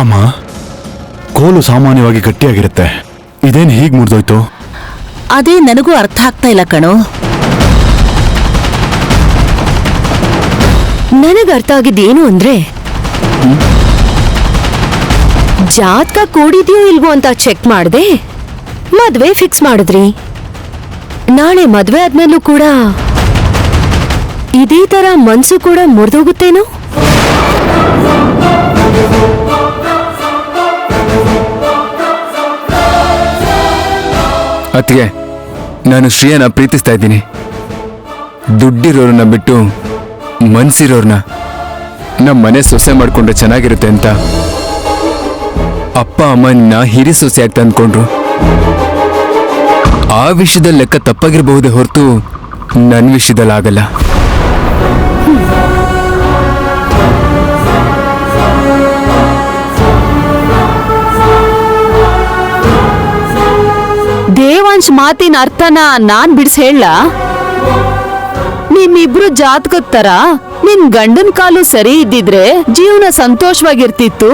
ಅಮ್ಮ, ಕೋಲು ಸಾಮಾನ್ಯವಾಗಿ ಗಟ್ಟಿಯಾಗಿರುತ್ತೆ, ಇದೇನು ಹೀಗೆ ಮುರಿದೋಯ್ತು? ಅದೇ ನನಗೂ ಅರ್ಥ ಆಗ್ತಾ ಇಲ್ಲ ಕಣೋ. ನನಗೆ ಅರ್ಥ ಆಗಿದ್ದೇನು ಅಂದ್ರೆ, ಜಾತಕ ಕೂಡಿದ್ಯೋ ಇಲ್ವೋ ಅಂತ ಚೆಕ್ ಮಾಡ್ದೆ ಮದ್ವೆ ಫಿಕ್ಸ್ ಮಾಡಿದ್ರಿ. ನಾಳೆ ಮದ್ವೆ ಆದ್ಮೇಲೂ ಕೂಡ ಇದೇ ತರ ಮನ್ಸು ಕೂಡ ಮುರಿದೋಗುತ್ತೇನೋ? ಅತ್ತಿಗೆ, ನಾನು ಶ್ರೀಯನ ಪ್ರೀತಿಸ್ತಾ ಇದ್ದೀನಿ. ದುಡ್ಡಿರೋರನ್ನ ಬಿಟ್ಟು ಮನ್ಸಿರೋರ್ನ ನಮ್ಮ ಮನೆ ಸೊಸೆ ಮಾಡ್ಕೊಂಡ್ರೆ ಚೆನ್ನಾಗಿರುತ್ತೆ ಅಂತ ಅಪ್ಪ ಅಮ್ಮನ್ನ ಹಿರಿ ಸೊಸೆ ಆಗ್ತಾ ಅಂದ್ಕೊಂಡ್ರು. ಆ ವಿಷಯದಲ್ಲಿ ಲೆಕ್ಕ ತಪ್ಪಾಗಿರಬಹುದೇ ಹೊರತು ನನ್ನ ವಿಷಯದಲ್ಲಿ ಆಗಲ್ಲ. ದೇವಾಂಶ್ ಮಾತಿನ ಅರ್ಥನ ನಾನ್ ಬಿಡಿಸಿ ಹೇಳ. ನಿಮ್ಮಿಬ್ರು ಜಾತಕದ ತರ ನಿನ್ ಗಂಡನ್ ಕಾಲು ಸರಿ ಇದ್ದಿದ್ರೆ ಜೀವನ ಸಂತೋಷವಾಗಿರ್ತಿತ್ತು.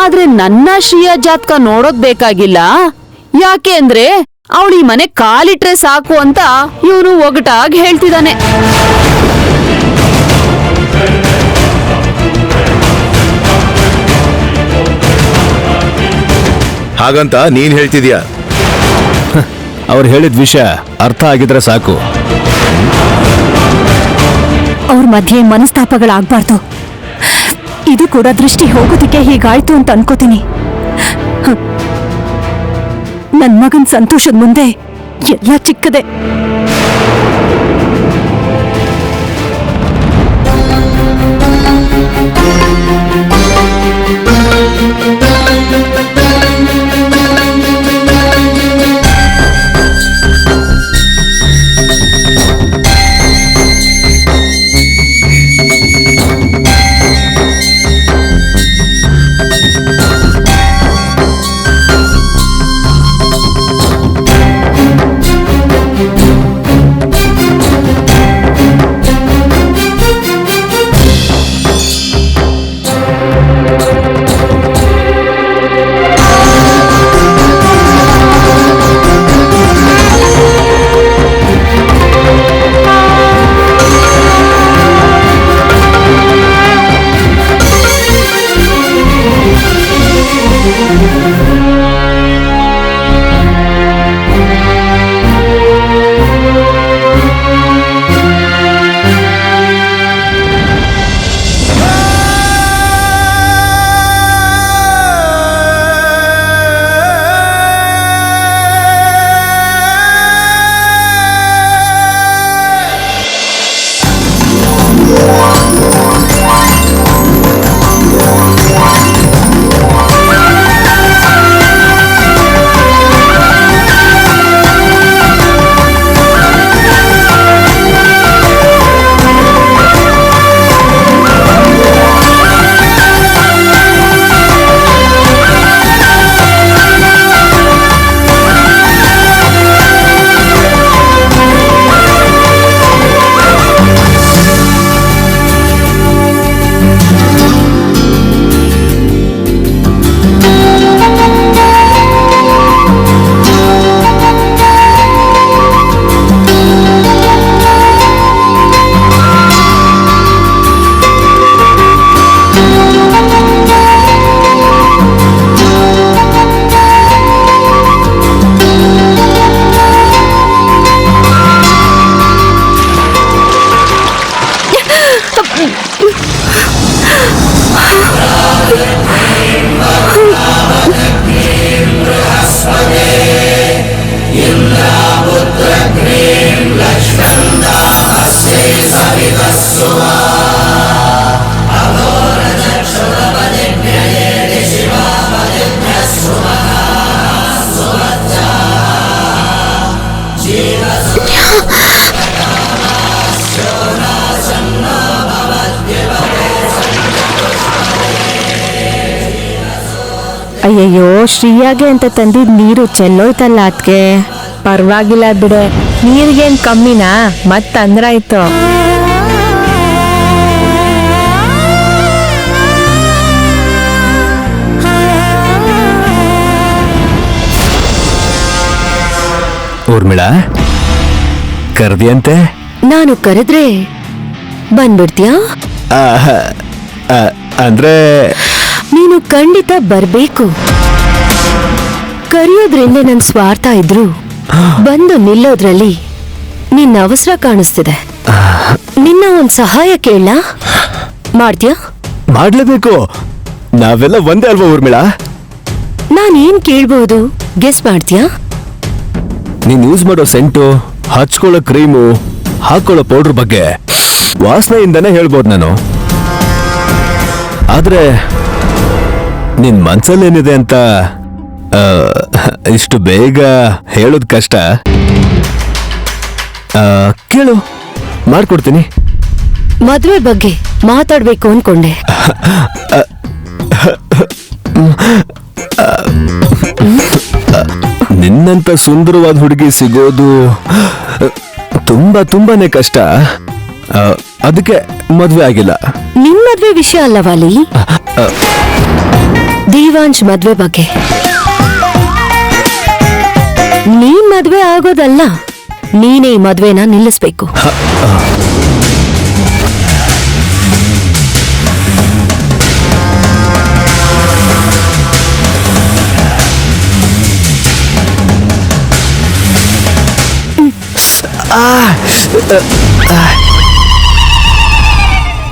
ಆದ್ರೆ ನನ್ನ ಶ್ರೀಯ ಜಾತಕ ನೋಡೋದ್ ಬೇಕಾಗಿಲ್ಲ. ಯಾಕೆ ಅಂದ್ರೆ ಅವಳು ಈ ಮನೆ ಕಾಲಿಟ್ರೆ ಸಾಕು ಅಂತ ಇವನು ಒಗಟಾಗಿ ಹೇಳ್ತಿದ್ದಾನೆ. ಹಾಗಂತ ನೀನ್ ಹೇಳ್ತಿದ್ಯಾ? ಅವ್ರು ಹೇಳಿದ ವಿಷಯ ಅರ್ಥ ಆಗಿದ್ರೆ ಸಾಕು. ಅವ್ರ ಮಧ್ಯೆ ಮನಸ್ತಾಪಗಳಾಗ್ಬಾರ್ದು. ಇದು ಕೂಡ ದೃಷ್ಟಿ ಹೋಗೋದಿಕ್ಕೆ ಹೀಗಾಯ್ತು ಅಂತ ಅನ್ಕೋತೀನಿ. ನನ್ ಮಗನ್ ಸಂತೋಷದ ಮುಂದೆ ಎಲ್ಲ ಚಿಕ್ಕದೆ. ಅಯ್ಯಯ್ಯೋ, ಶ್ರೀಯಾಗೆ ಅಂತ ತಂದಿದ್ ನೀರು ಚೆಲ್ಲೋಯ್ತಲ್ಲ ಅದ್ಕೆ. ಪರವಾಗಿಲ್ಲ ಬಿಡೆ, ನೀರಿಗೇನ್ ಕಮ್ಮಿನಾ? ಮತ್ ಊರ್ಮಿಳಾ, ಕರ್ದಿಯಂತೆ? ನಾನು ಕರೆದ್ರೆ ಬಂದ್ಬಿಡ್ತೀಯಾ? ಅಂದ್ರೆ ನೀನು ಖಂಡಿತ ಬರ್ಬೇಕು. ಕರೆಯೋದ್ರಿಂದ ನನ್ ಸ್ವಾರ್ಥ ಇದ್ರು ಬಂದು ನಿಲ್ಲೋದ್ರಲ್ಲಿ ನಿನ್ನ ಅವಸರ ಕಾಣಿಸ್ತಿದೆ. ನಿನ್ನ ಒಂದ್ ಸಹಾಯ ಕೇಳಲಾ? ಮಾಡ್ತೀಯಾ? ಮಾಡ್ಲೇಬೇಕು, ನಾವೆಲ್ಲ ಒಂದೇ ಅಲ್ವಾ ಊರ್ಮಿಳಾ? ನಾನೇನ್ ಕೇಳ್ಬಹುದು, ಗೆಸ್ ಮಾಡ್ತೀಯಾ? ನೀನ್ ಯೂಸ್ ಮಾಡೋ ಸೆಂಟು, ಹಚ್ಕೊಳ್ಳೋ ಕ್ರೀಮು, ಹಾಕೊಳ್ಳೋ ಪೌಡರ್ ಬಗ್ಗೆ ವಾಸನೆಯಿಂದನೇ ಹೇಳ್ಬೋದು ನಾನು. ಆದ್ರೆ ನಿನ್ ಮನ್ಸಲ್ಲೇನಿದೆ ಅಂತ ಇಷ್ಟು ಬೇಗ ಹೇಳೋದ್ ಕಷ್ಟ. ಕೇಳು, ಮಾಡ್ಕೊಡ್ತೀನಿ. ಮದ್ವೆ ಬಗ್ಗೆ ಮಾತಾಡ್ಬೇಕು ಅನ್ಕೊಂಡೆ. ನಿನ್ನಂತ ಸುಂದರವಾದ ಹುಡುಗಿ ಸಿಗೋದು ತುಂಬಾನೇ ಕಷ್ಟ. ಅದಕ್ಕೆ ಮದ್ವೆ ಆಗಿಲ್ಲ. ನಿನ್ ಮದ್ವೆ ವಿಷಯ ಅಲ್ಲ ವಾಲಿ, ದೇವಾಂಶ್ ಮದ್ವೆ ಬಗ್ಗೆ. ನೀನ್ ಮದ್ವೆ ಆಗೋದಲ್ಲ, ನೀನೇ ಈ ಮದ್ವೆನ ನಿಲ್ಲಿಸ್ಬೇಕು.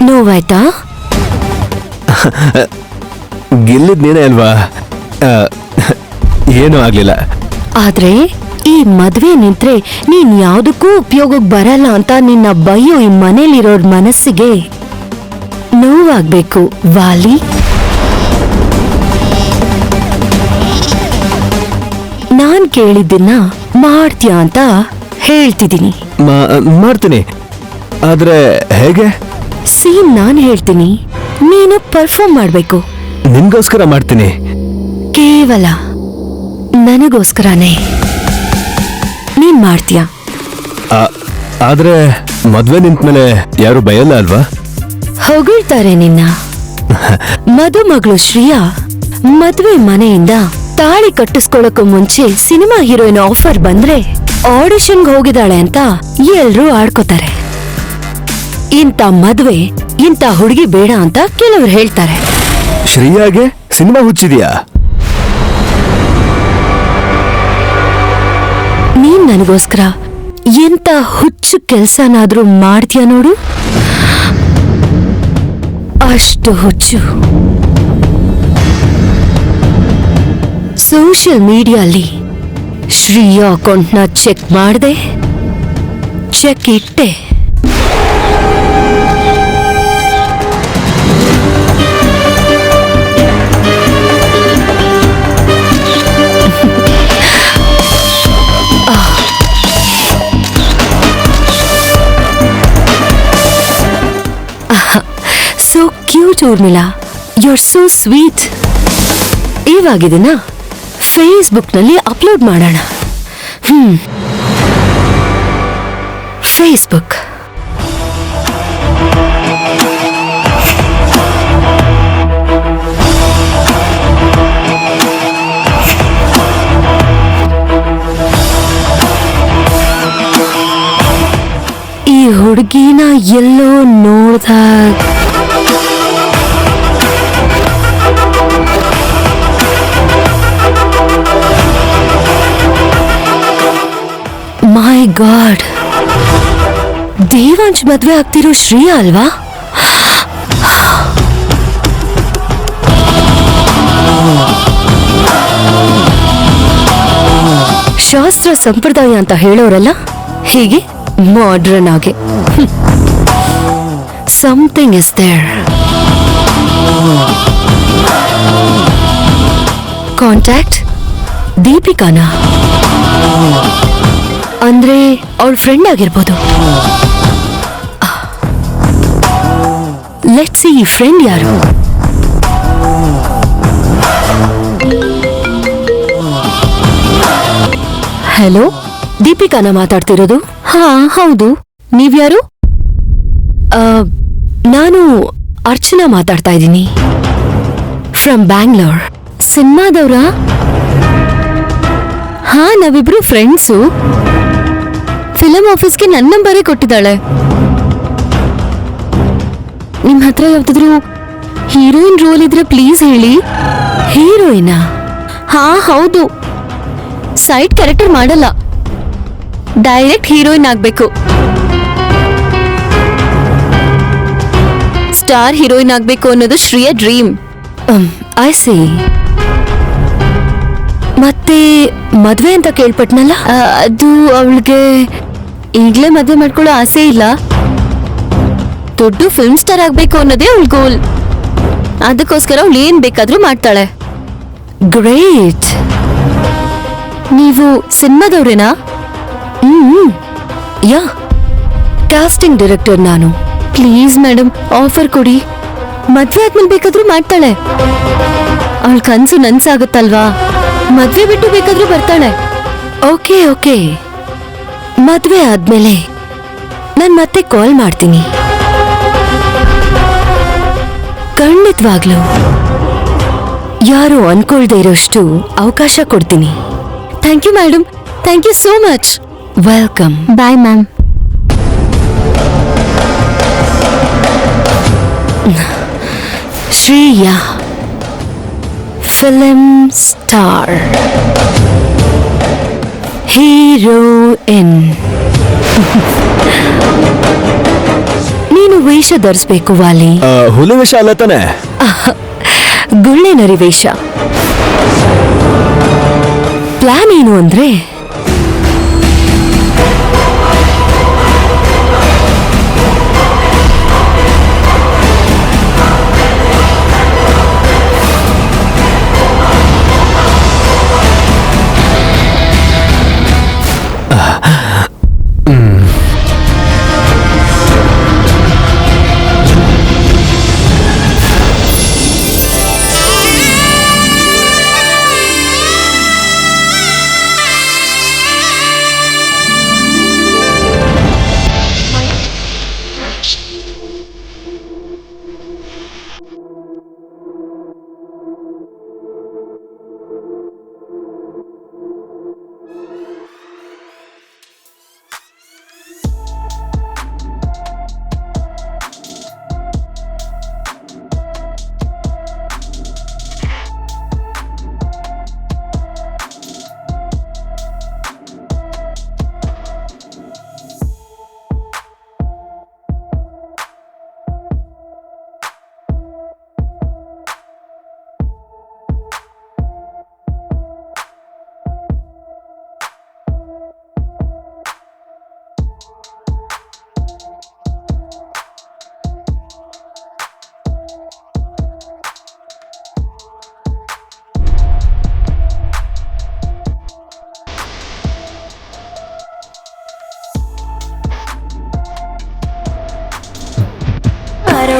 ನೋವಾಯ್ತಾ? ಗೆಲ್ಲಿದ್ ನೀನೇ ಅಲ್ವಾ? ಏನೂ ಆಗ್ಲಿಲ್ಲ. ಆದ್ರೆ ಈ ಮದ್ವೆ ನಿಂತ್ರೆ ನೀನ್ ಯಾವ್ದಕ್ಕೂ ಉಪಯೋಗಕ್ಕೆ ಬರಲ್ಲ ಅಂತ ನಿನ್ನ ಬಯ್ಯೋ ಈ ಮನೇಲಿರೋರ್ ಮನಸ್ಸಿಗೆ ನೋವಾಗ್ಬೇಕು ವಾಲಿ. ನಾನ್ ಕೇಳಿದ್ದನ್ನ ಮಾಡ್ತೀಯಾ ಅಂತ ಹೇಳ್ತಿದ್ದೀನಿ. ಮಾಡ್ತೀನಿ, ಆದ್ರೆ ಹೇಗೆ? ಸೀನ್ ನಾನ್ ಹೇಳ್ತೀನಿ, ನೀನು ಪರ್ಫಾರ್ಮ್ ಮಾಡ್ಬೇಕು. ನಿನ್ಗೋಸ್ಕರ ಮಾಡ್ತೀನಿ. ಕೇವಲ ನನಗೋಸ್ಕರನೇ ನೀನ್ ಮಾಡ್ತೀಯ. ಆದ್ರೆ ಮದ್ವೆ ನಿಂತ್ಮೇಲೆ ಯಾರು ಬಯಲ್ಲ ಅಲ್ವಾ? ಹೊಗಳ್ತಾರೆ ನಿನ್ನ. ಮದುಮಗಳು ಶ್ರೀಯಾ ಮದ್ವೆ ಮನೆಯಿಂದ ತಾಳಿ ಕಟ್ಟಿಸ್ಕೊಳಕ್ಕೂ ಮುಂಚೆ ಸಿನಿಮಾ ಹೀರೋಯಿನ್ ಆಫರ್ ಬಂದ್ರೆ ಆಡಿಷನ್ಗೆ ಹೋಗಿದ್ದಾಳೆ ಅಂತ ಎಲ್ರೂ ಆಡ್ಕೋತಾರೆ. ಇಂಥ ಮದ್ವೆ ಇಂಥ ಹುಡುಗಿ ಬೇಡ ಅಂತ ಕೆಲವ್ರು ಹೇಳ್ತಾರೆ. ಶ್ರೀಯಾಗೆ ಸಿನಿಮಾ ಹುಚ್ಚಿದ್ಯಾ? ನೀನ್ ನನಗೋಸ್ಕರ ಎಂತ ಹುಚ್ಚು ಕೆಲ್ಸನಾದ್ರೂ ಮಾಡ್ತೀಯ ನೋಡು, ಅಷ್ಟು ಹುಚ್ಚು. ಸೋಷಿಯಲ್ ಮೀಡಿಯಾಲಿ ಶ್ರೀಯಾ ಅಕೌಂಟ್ನ ಚೆಕ್ ಮಾಡ್ದೆ, ಚೆಕ್ ಇಟ್ಟೆ. So cute Urmila, you are so sweet. ಇವಾಗಿದನ್ನ ಫೇಸ್ಬುಕ್ನಲ್ಲಿ ಅಪ್ಲೋಡ್ ಮಾಡೋಣ. ಫೇಸ್ಬುಕ್. ಈ ಹುಡುಗಿನ ಎಲ್ಲೋ ನೋಡ್ದಾಗ ಮೈ ಗಾಡ್, ದೇವಾಂಶ್ ಮದ್ವೆ ಆಗ್ತಿರೋ ಶ್ರೀಯಾ ಅಲ್ವಾ? ಶಾಸ್ತ್ರ ಸಂಪ್ರದಾಯ ಅಂತ ಹೇಳೋರಲ್ಲ, ಹೀಗೆ ಮಾಡ್ರನ್ ಆಗಿ ಸಮಥಿಂಗ್ ಇಸ್ ದೇರ್. ಕಾಂಟ್ಯಾಕ್ಟ್ ದೀಪಿಕಾನಾ? ಅಂದ್ರೆ ಅವಳ ಫ್ರೆಂಡ್ ಆಗಿರ್ಬೋದು. ಲೆಟ್ಸ್ ಸಿ, ಈ ಫ್ರೆಂಡ್ ಯಾರು? ಹಲೋ, ದೀಪಿಕಾನ ಮಾತಾಡ್ತಿರೋದು? ಹಾ ಹೌದು, ನೀವ್ಯಾರು? ನಾನು ಅರ್ಚನಾ ಮಾತಾಡ್ತಾ ಇದ್ದೀನಿ, ಫ್ರಮ್ ಬ್ಯಾಂಗ್ಳೂರ್. ಸಿನಿಮಾದವ್ರಾ? ಹಾ, ನಾವಿಬ್ರು ಫ್ರೆಂಡ್ಸು. ಫಿಲಂ ಆಫೀಸ್ಗೆ ನನ್ನ ನಂಬರೇ ಕೊಟ್ಟಿದ್ದಾಳೆ. ನಿಮ್ ಹತ್ರ ಯಾವ್ದಾದ್ರು ಹೀರೋಯಿನ್ ರೋಲ್ ಇದ್ರೆ ಪ್ಲೀಸ್ ಹೇಳಿ. ಹೀರೋಯಿನಾ? ಹಾ ಹೌದು. ಸೈಡ್ ಕ್ಯಾರೆಕ್ಟರ್ ಮಾಡಲ್ಲ, ಡೈರೆಕ್ಟ್ ಹೀರೋಯಿನ್ ಆಗ್ಬೇಕು. ಸ್ಟಾರ್ ಹೀರೋಯಿನ್ ಆಗ್ಬೇಕು ಅನ್ನೋದು ಶ್ರೀಯ ಡ್ರೀಮ್. I C. ಮತ್ತೆ ಮದ್ವೆ ಅಂತ ಕೇಳ್ಪಟ್ನಲ್ಲ, ಅದು ಅವಳಿಗೆ ಈಗ್ಲೇ ಮದ್ವೆ ಮಾಡ್ಕೊಳ್ಳೋ ಆಸೆ ಇಲ್ಲ. ದೊಡ್ಡ ಫಿಲ್ಮ್ ಸ್ಟಾರ್ ಆಗ್ಬೇಕು ಅನ್ನೋದೇ ಅವಳ ಗೋಲ್. ಅದಕ್ಕೋಸ್ಕರ ಅವಳು ಏನ್ ಬೇಕಾದ್ರೂ ಮಾಡ್ತಾಳೆ. ಗ್ರೇಟ್. ನೀವು ಸಿನಿಮಾದವ್ರೇನಾ? ಯಾ, ಕಾಸ್ಟಿಂಗ್ ಡೈರೆಕ್ಟರ್ ನಾನು. ಪ್ಲೀಸ್ ಮೇಡಮ್, ಆಫರ್ ಕೊಡಿ. ಮದ್ವೆ ಆದ್ಮೇಲೆ ಬೇಕಾದ್ರೂ ಮಾಡ್ತಾಳೆ. ಅವಳ ಕನ್ಸು ನನ್ಸಾಗುತ್ತಲ್ವಾ, ಮದ್ವೆ ಬಿಟ್ಟು ಬೇಕಾದ್ರೂ ಬರ್ತಾಳೆ. ಓಕೆ ಓಕೆ, ಮದ್ವೆ ಆದ್ಮೇಲೆ ನಾನ್ ಮತ್ತೆ ಕಾಲ್ ಮಾಡ್ತೀನಿ. ಖಂಡಿತವಾಗ್ಲೂ ಯಾರು ಅನ್ಕೊಳ್ದೇ ಇರೋಷ್ಟು ಅವಕಾಶ ಕೊಡ್ತೀನಿ. Thank you madam, thank you so much. Welcome. Bye ma'am. Shriya, film star, heroine. ನೀನು ವೇಷ ಧರಿಸ್ಬೇಕು ವಾಲಿ. ಹುಲಿ ವೇಷ ಅಲ್ಲ ತಾನೆ? ಗುಳ್ಳೆ ನರಿ ವೇಷ. ಪ್ಲಾನ್ ಏನು ಅಂದ್ರೆ,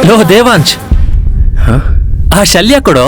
ಲೋ ದೇವಾಂಶ್, ಆ ಶಲ್ಯ ಕೊಡೋ.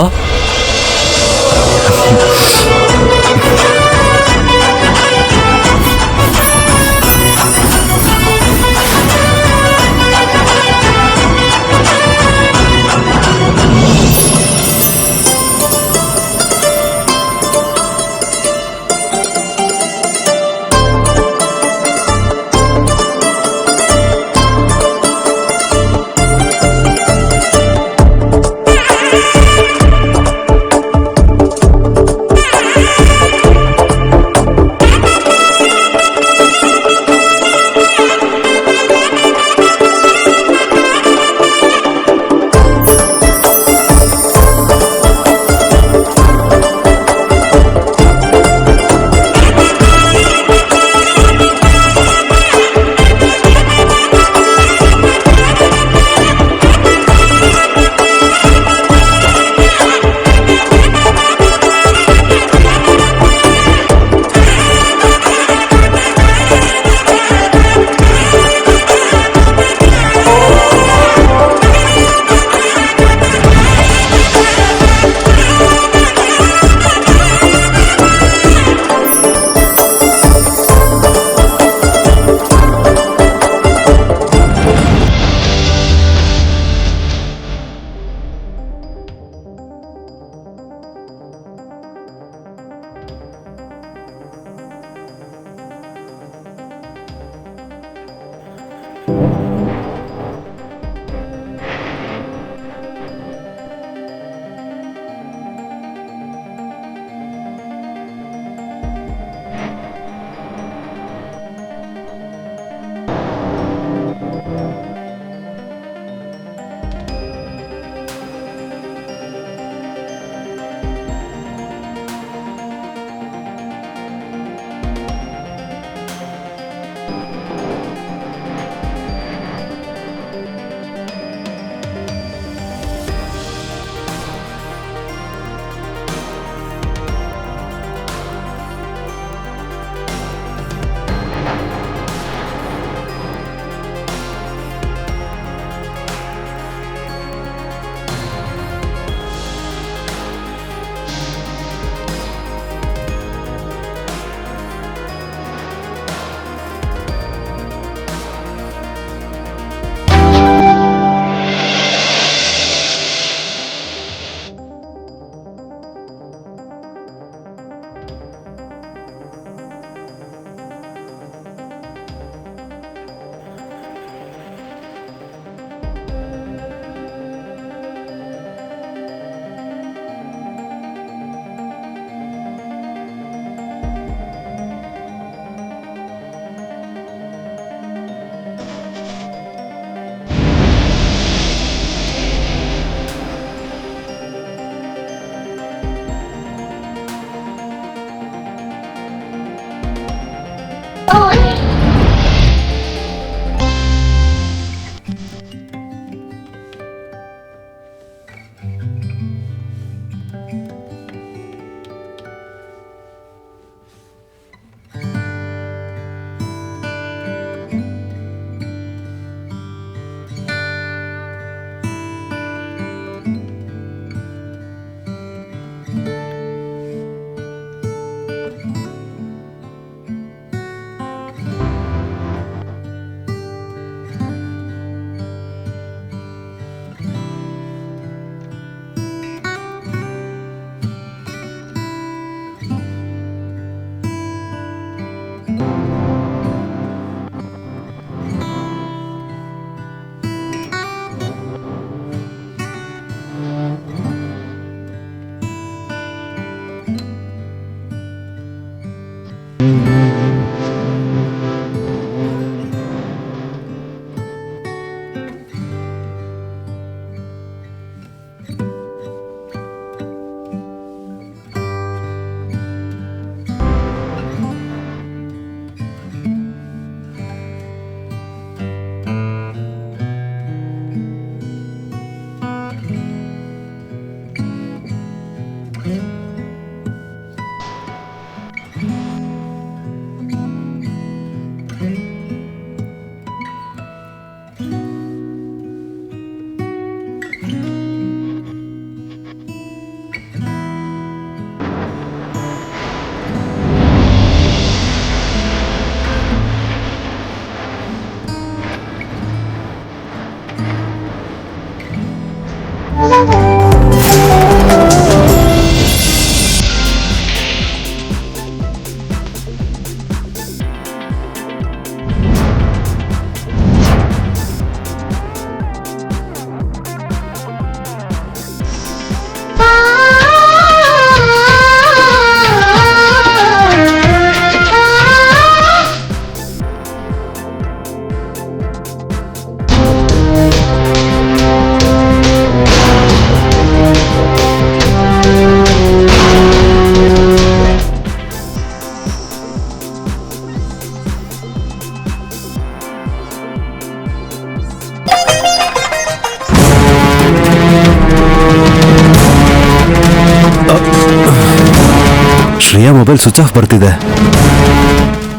ಶ್ರೇಯಾ ಮೊಬೈಲ್ ಸ್ವಿಚ್ ಆಫ್ ಬರ್ತಿದೆ.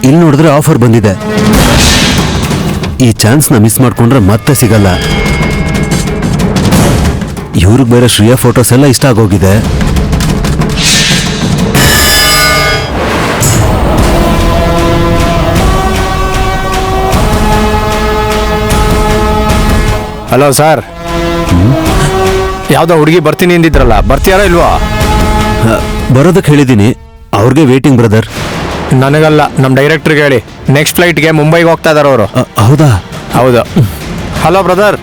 ಇಲ್ಲಿ ನೋಡಿದ್ರೆ ಆಫರ್ ಬಂದಿದೆ. ಈ ಚಾನ್ಸ್ನ ಮಿಸ್ ಮಾಡ್ಕೊಂಡ್ರೆ ಮತ್ತೆ ಸಿಗಲ್ಲ. ಇವ್ರಿಗೆ ಬೇರೆ ಶ್ರೇಯಾ ಫೋಟೋಸ್ ಎಲ್ಲ ಇಷ್ಟ ಆಗೋಗಿದೆ. ಹಲೋ ಸರ್, ಯಾವ್ದೋ ಹುಡುಗಿ ಬರ್ತೀನಿ ಅಂದಿದ್ರಲ್ಲ, ಬರ್ತೀಯಾರ ಇಲ್ವಾ? ಬರೋದಕ್ಕೆ ಹೇಳಿದ್ದೀನಿ. ಅವ್ರಿಗೆ ವೇಟಿಂಗ್ ಬ್ರದರ್. ನನಗಲ್ಲ, ನಮ್ಮ ಡೈರೆಕ್ಟರ್ಗೆ ಹೇಳಿ. ನೆಕ್ಸ್ಟ್ ಫ್ಲೈಟ್ಗೆ ಮುಂಬೈಗೆ ಹೋಗ್ತಾ ಇದಾರೆ ಅವರು. ಹೌದಾ? ಹೌದು. Hello brother,